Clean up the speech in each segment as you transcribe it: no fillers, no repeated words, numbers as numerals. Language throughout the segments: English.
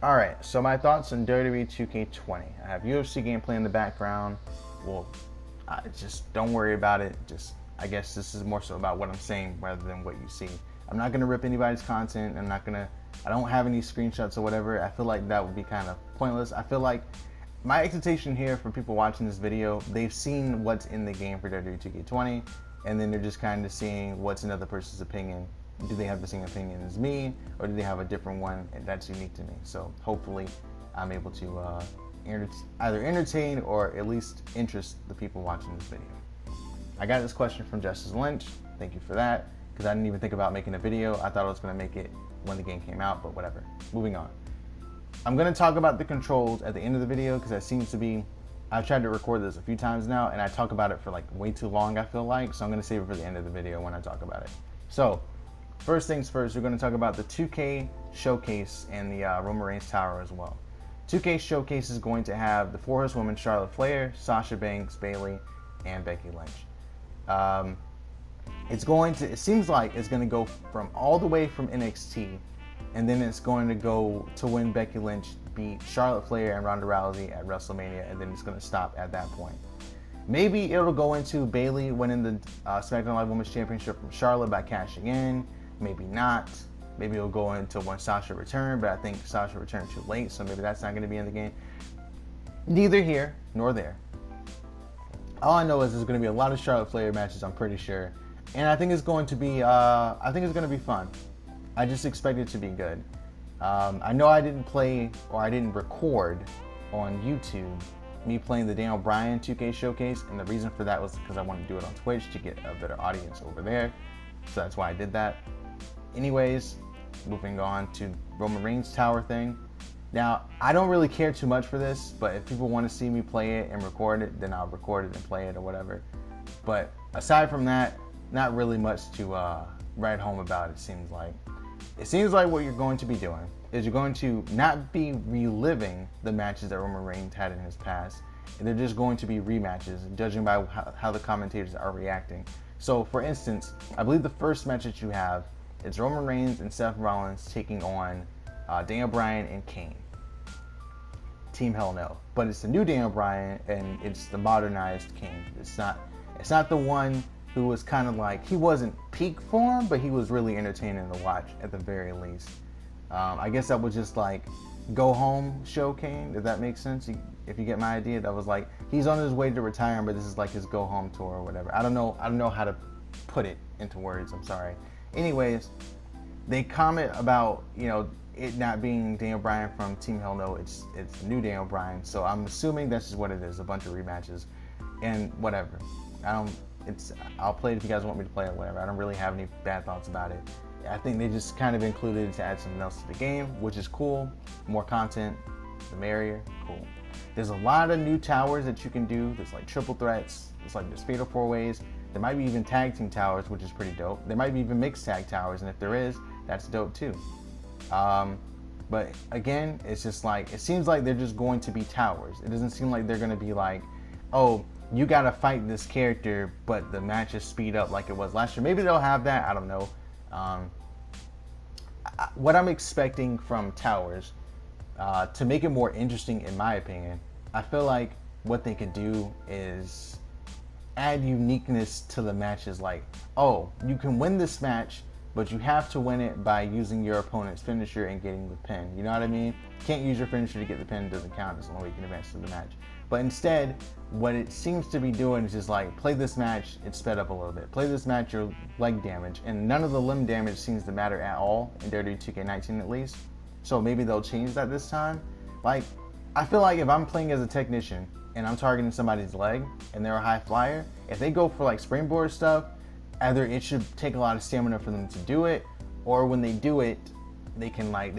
Alright, so my thoughts on WWE2K20. I have UFC gameplay in the background. Well, just don't worry about it. I guess this is more so about what I'm saying rather than what you see. I'm not going to rip anybody's content. I don't have any screenshots or whatever. I feel like that would be kind of pointless. I feel like my expectation here for people watching this video, they've seen what's in the game for WWE2K20, and then they're just kind of seeing what's another person's opinion. Do they have the same opinion as me, or do they have a different one that's unique to me? So hopefully I'm able to either entertain or at least interest the people watching this video. I got this question from Justice Lynch. Thank you for that, because I didn't even think about making a video. I thought I was going to make it when the game came out, but whatever. Moving on. I'm going to talk about the controls at the end of the video, because that seems to be, I've tried to record this a few times now, and I talk about it for like way too long, I feel like, so I'm going to save it for the end of the video when I talk about it. So, first things first, we're going to talk about the 2K Showcase and the Roman Reigns Tower as well. 2K Showcase is going to have the 4 Horsewomen, Charlotte Flair, Sasha Banks, Bayley, and Becky Lynch. It seems like it's going to go from all the way from NXT, and then it's going to go to when Becky Lynch beat Charlotte Flair and Ronda Rousey at WrestleMania, and then it's going to stop at that point. Maybe it'll go into Bayley winning the SmackDown Live Women's Championship from Charlotte by cashing in. Maybe not. Maybe it'll go into when Sasha returned, but I think Sasha returned too late, so maybe that's not going to be in the game. Neither here nor there. All I know is there's going to be a lot of Charlotte Flair matches, I'm pretty sure, and I think it's going to be fun. I just expect it to be good. I know I didn't play or I didn't record on YouTube me playing the Daniel Bryan 2K Showcase, and the reason for that was because I wanted to do it on Twitch to get a better audience over there. So that's why I did that. Anyways, moving on to Roman Reigns Tower thing. Now, I don't really care too much for this, but if people want to see me play it and record it, then I'll record it and play it or whatever. But aside from that, not really much to write home about, it seems like. It seems like what you're going to be doing is you're going to not be reliving the matches that Roman Reigns had in his past, and they're just going to be rematches, judging by how the commentators are reacting. So, for instance, I believe the first match that you have is Roman Reigns and Seth Rollins taking on Daniel Bryan and Kane. Team Hell No. But it's the new Daniel Bryan, and it's the modernized Kane. It's not the one who was kind of like, he wasn't peak form, but he was really entertaining to watch at the very least. I guess that was just like go home show Kane, if that makes sense. If you get my idea, that was like he's on his way to retirement, but this is like his go home tour or whatever. I don't know how to put it into words. I'm sorry. Anyways, they comment about it not being Daniel Bryan from Team Hell No. It's new Daniel Bryan. So I'm assuming that's just what it is. A bunch of rematches and whatever. I'll play it if you guys want me to play it, whatever. I don't really have any bad thoughts about it. I think they just kind of included it to add something else to the game, which is cool. More content, the merrier. Cool. There's a lot of new towers that you can do. There's like triple threats. There's fatal 4-ways. There might be even tag team towers, which is pretty dope. There might be even mixed tag towers, and if there is, that's dope too. But again, it's just like, it seems like they're just going to be towers. It doesn't seem like they're going to be like, oh, you got to fight this character, but the matches speed up like it was last year. Maybe they'll have that. I don't know. What I'm expecting from towers, to make it more interesting, in my opinion, I feel like what they could do is add uniqueness to the matches. Like, oh, you can win this match, but you have to win it by using your opponent's finisher and getting the pin. You know what I mean? You can't use your finisher to get the pin, it doesn't count as long as you can advance to the match. But instead, what it seems to be doing is just like, play this match, it's sped up a little bit. Play this match, your leg damage. And none of the limb damage seems to matter at all in WWE2K19 at least. So maybe they'll change that this time. Like, I feel like if I'm playing as a technician and I'm targeting somebody's leg and they're a high flyer, if they go for like springboard stuff, either it should take a lot of stamina for them to do it, or when they do it, they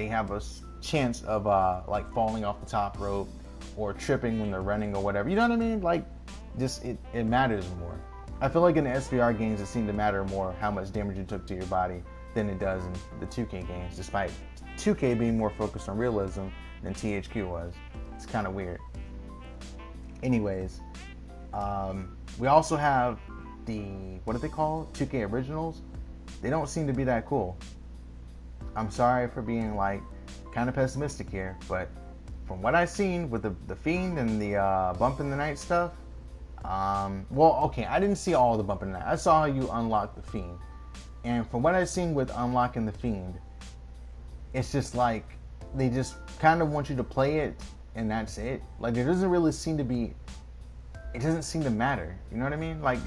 have a chance of like falling off the top rope or tripping when they're running or whatever. You know what I mean? Like, just it matters more. I feel like in the SVR games, it seemed to matter more how much damage you took to your body than it does in the 2K games, despite 2K being more focused on realism than THQ was. It's kind of weird. Anyways, we also have the, what are they called? 2K Originals. They don't seem to be that cool. I'm sorry for being like kind of pessimistic here, but from what I've seen with the Fiend and the Bump in the Night stuff, well, okay, I didn't see all the Bump in the Night. I saw how you unlock the Fiend. And from what I've seen with unlocking the Fiend, it's just like they just kind of want you to play it and that's it. Like it doesn't seem to matter. You know what I mean? Like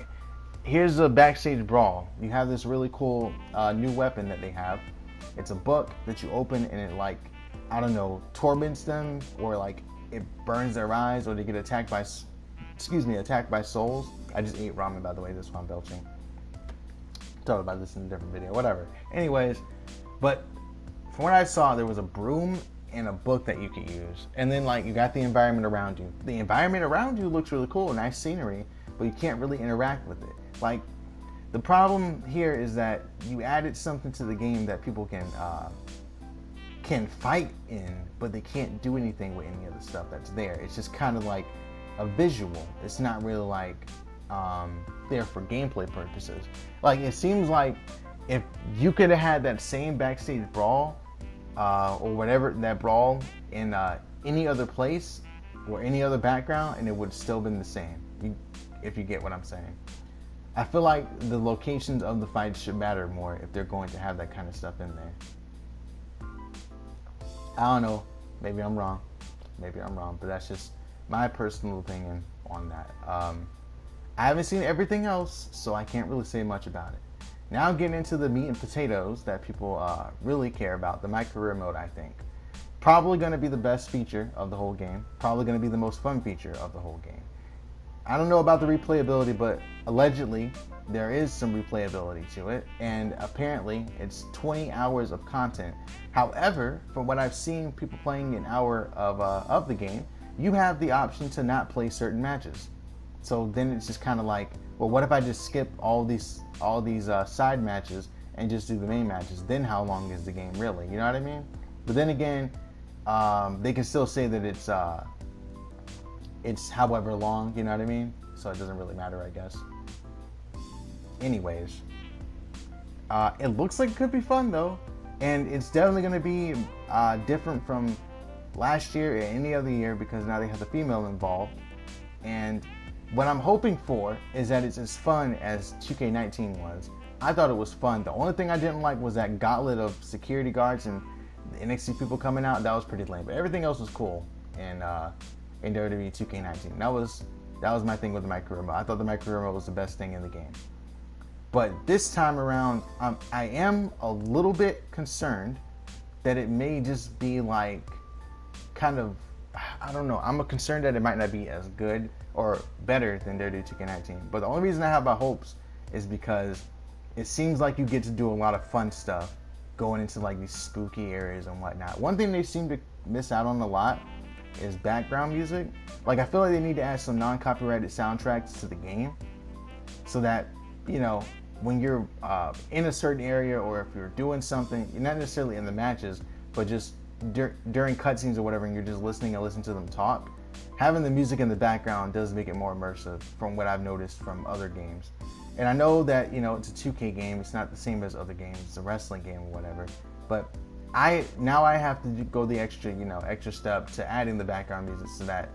here's a backstage brawl. You have this really cool new weapon that they have. It's a book that you open and it like, I don't know, torments them or like it burns their eyes or they get attacked by souls. I just ate ramen, by the way, that's why I'm belching. Talk about this in a different video, whatever. Anyways, but from what I saw, there was a broom and a book that you could use. And then like you got the environment around you. The environment around you looks really cool, nice scenery, but you can't really interact with it. Like the problem here is that you added something to the game that people can fight in, but they can't do anything with any of the stuff that's there. It's just kind of like a visual. It's not really like there for gameplay purposes. Like it seems like if you could have had that same backstage brawl or whatever, that brawl in any other place or any other background, and it would still been the same, if you get what I'm saying. I feel like the locations of the fights should matter more if they're going to have that kind of stuff in there. I don't know, maybe I'm wrong, but that's just my personal opinion on that. I haven't seen everything else, so I can't really say much about it. Now getting into the meat and potatoes that people really care about, the My Career mode, I think. Probably going to be the best feature of the whole game. Probably going to be the most fun feature of the whole game. I don't know about the replayability, but allegedly there is some replayability to it, and apparently it's 20 hours of content. However, from what I've seen people playing an hour of the game, you have the option to not play certain matches. So then it's just kind of like, well, what if I just skip all these side matches and just do the main matches? Then how long is the game really? You know what I mean? But then again, they can still say that it's however long. You know what I mean? So it doesn't really matter, I guess. Anyways, it looks like it could be fun though, and it's definitely going to be different from last year or any other year because now they have the female involved. And what I'm hoping for is that it's as fun as 2K19 was. I thought it was fun. The only thing I didn't like was that gauntlet of security guards and the NXT people coming out. That was pretty lame. But everything else was cool in WWE2K19. That was my thing with the My Career mode. I thought the My Career mode was the best thing in the game. But this time around, I am a little bit concerned that it may just be like kind of, I don't know. I'm concerned that it might not be as good or better than WWE2K19. But the only reason I have my hopes is because it seems like you get to do a lot of fun stuff going into like these spooky areas and whatnot. One thing they seem to miss out on a lot is background music. Like I feel like they need to add some non-copyrighted soundtracks to the game so that, you know, when you're in a certain area or if you're doing something, you're not necessarily in the matches, but just during cutscenes or whatever, and you're just listening to them talk, having the music in the background does make it more immersive from what I've noticed from other games. And I know that, you know, it's a 2K game, it's not the same as other games, it's a wrestling game or whatever, but I have to go the extra step to adding the background music so that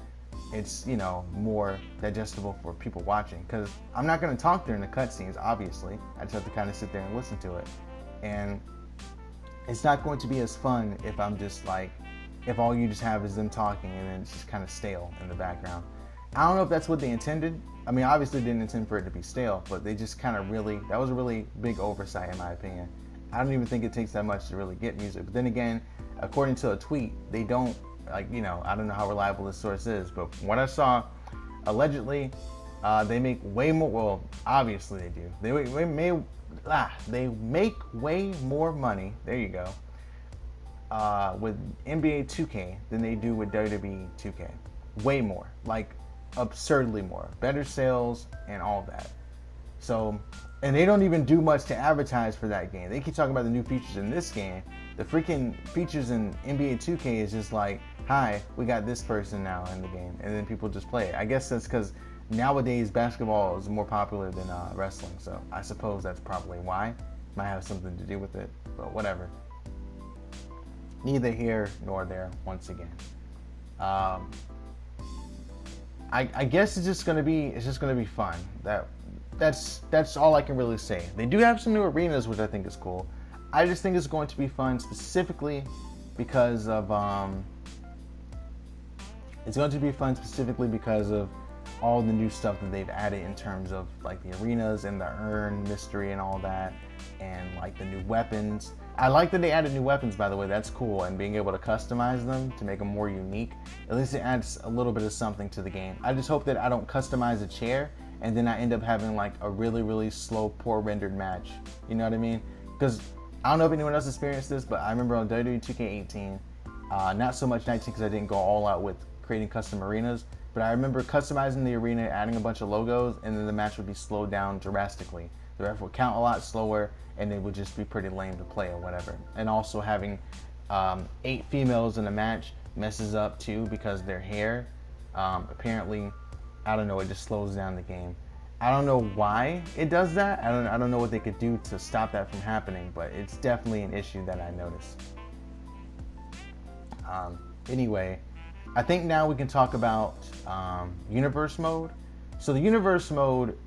it's, you know, more digestible for people watching, because I'm not going to talk during the cutscenes, obviously. I just have to kind of sit there and listen to it, and it's not going to be as fun if I'm just like, if all you just have is them talking and then it's just kind of stale in the background. I don't know if that's what they intended. I mean, obviously they didn't intend for it to be stale, but they just kind of that was a really big oversight in my opinion. I don't even think it takes that much to really get music. But then again, according to a tweet, they don't, like, you know, I don't know how reliable this source is, but from what I saw, allegedly, they make way more, well, obviously they do. They make way more money, there you go, with NBA 2K than they do with WWE 2K. Way more, like absurdly more. Better sales and all that. So, and they don't even do much to advertise for that game. They keep talking about the new features in this game. The freaking features in NBA 2K is just like, hi, we got this person now in the game, and then people just play it. I guess that's because nowadays basketball is more popular than wrestling, so I suppose that's probably why. Might have something to do with it, but whatever. neither here nor there once again. Um, I guess it's just gonna be fun. That's all I can really say. They do have some new arenas, which I think is cool. I just think it's going to be fun specifically because of it's going to be fun specifically because of all the new stuff that they've added in terms of like the arenas and the urn mystery and all that, and like the new weapons. I like that they added new weapons, by the way. That's cool, and being able to customize them to make them more unique. At least it adds a little bit of something to the game. I just hope that I don't customize a chair and then I end up having like a really, really slow, poor rendered match. You know what I mean? Because I don't know if anyone else experienced this, but I remember on WWE2K18, not so much 19 because I didn't go all out with creating custom arenas, but I remember customizing the arena, adding a bunch of logos, and then the match would be slowed down drastically. The ref would count a lot slower, and it would just be pretty lame to play or whatever. And also having 8 females in a match messes up too because their hair, apparently, I don't know, it just slows down the game. I don't know why it does that. I don't know what they could do to stop that from happening, but it's definitely an issue that I noticed. Anyway, I think now we can talk about universe mode. So the universe mode,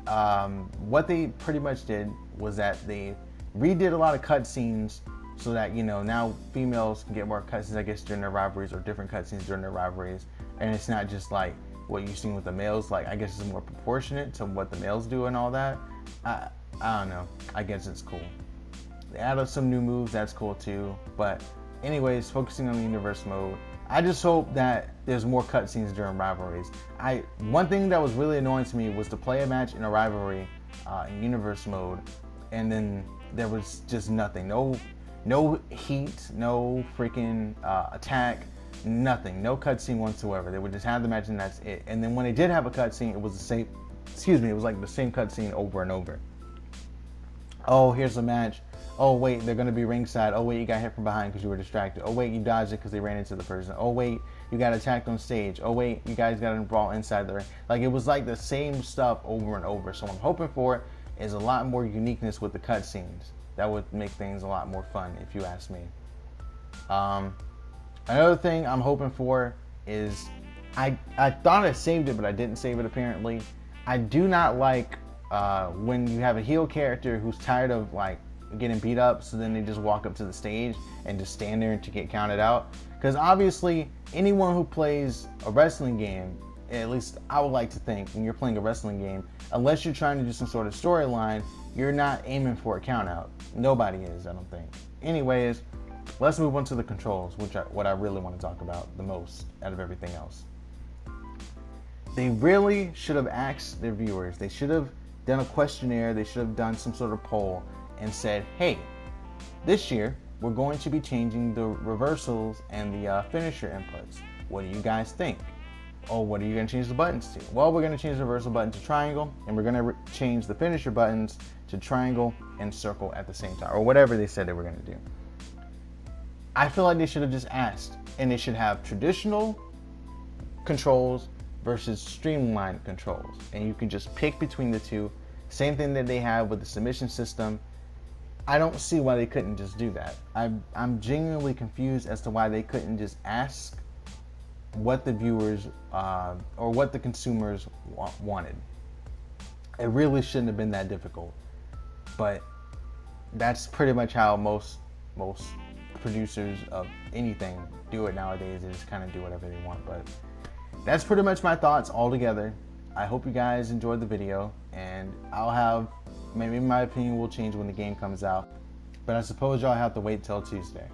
what they pretty much did was that they redid a lot of cutscenes so that, you know, now females can get more cutscenes, I guess, during their rivalries, or different cutscenes during their rivalries. And it's not just like what you've seen with the males. Like, I guess it's more proportionate to what the males do and all that. I don't know. I guess it's cool. They added some new moves. That's cool too. But anyways, focusing on the universe mode, I just hope that there's more cutscenes during rivalries. One thing that was really annoying to me was to play a match in a rivalry in universe mode, and then there was just nothing. No heat, no freaking attack, nothing. No cutscene whatsoever. They would just have the match and that's it. And then when they did have a cutscene, it was the same. Excuse me. It was like the same cutscene over and over. Oh, here's a match. Oh, wait, they're going to be ringside. Oh, wait, you got hit from behind because you were distracted. Oh, wait, you dodged it because they ran into the person. Oh, wait, you got attacked on stage. Oh, wait, you guys got in brawl inside the ring. Like, it was like the same stuff over and over. So what I'm hoping for is a lot more uniqueness with the cutscenes. That would make things a lot more fun, if you ask me. Another thing I'm hoping for is, I thought I saved it, but I didn't save it apparently. I do not like when you have a heel character who's tired of like getting beat up, so then they just walk up to the stage and just stand there to get counted out. Because obviously anyone who plays a wrestling game, at least I would like to think, when you're playing a wrestling game, unless you're trying to do some sort of storyline, you're not aiming for a count out. Nobody is, I don't think. Anyways, let's move on to the controls, what I really want to talk about the most out of everything else. They really should have asked their viewers. They should have done a questionnaire. They should have done some sort of poll and said, hey, this year we're going to be changing the reversals and the finisher inputs. What do you guys think? Oh, what are you going to change the buttons to? Well, we're going to change the reversal button to triangle, and we're going to change the finisher buttons to triangle and circle at the same time, or whatever they said they were going to do. I feel like they should have just asked, and they should have traditional controls versus streamlined controls, and you can just pick between the two. Same thing that they have with the submission system. I don't see why they couldn't just do that. I'm genuinely confused as to why they couldn't just ask what the viewers or what the consumers wanted. It really shouldn't have been that difficult, but that's pretty much how most producers of anything do it nowadays. They just kind of do whatever they want. But that's pretty much my thoughts all together. I hope you guys enjoyed the video, and maybe my opinion will change when the game comes out, but I suppose y'all have to wait till Tuesday.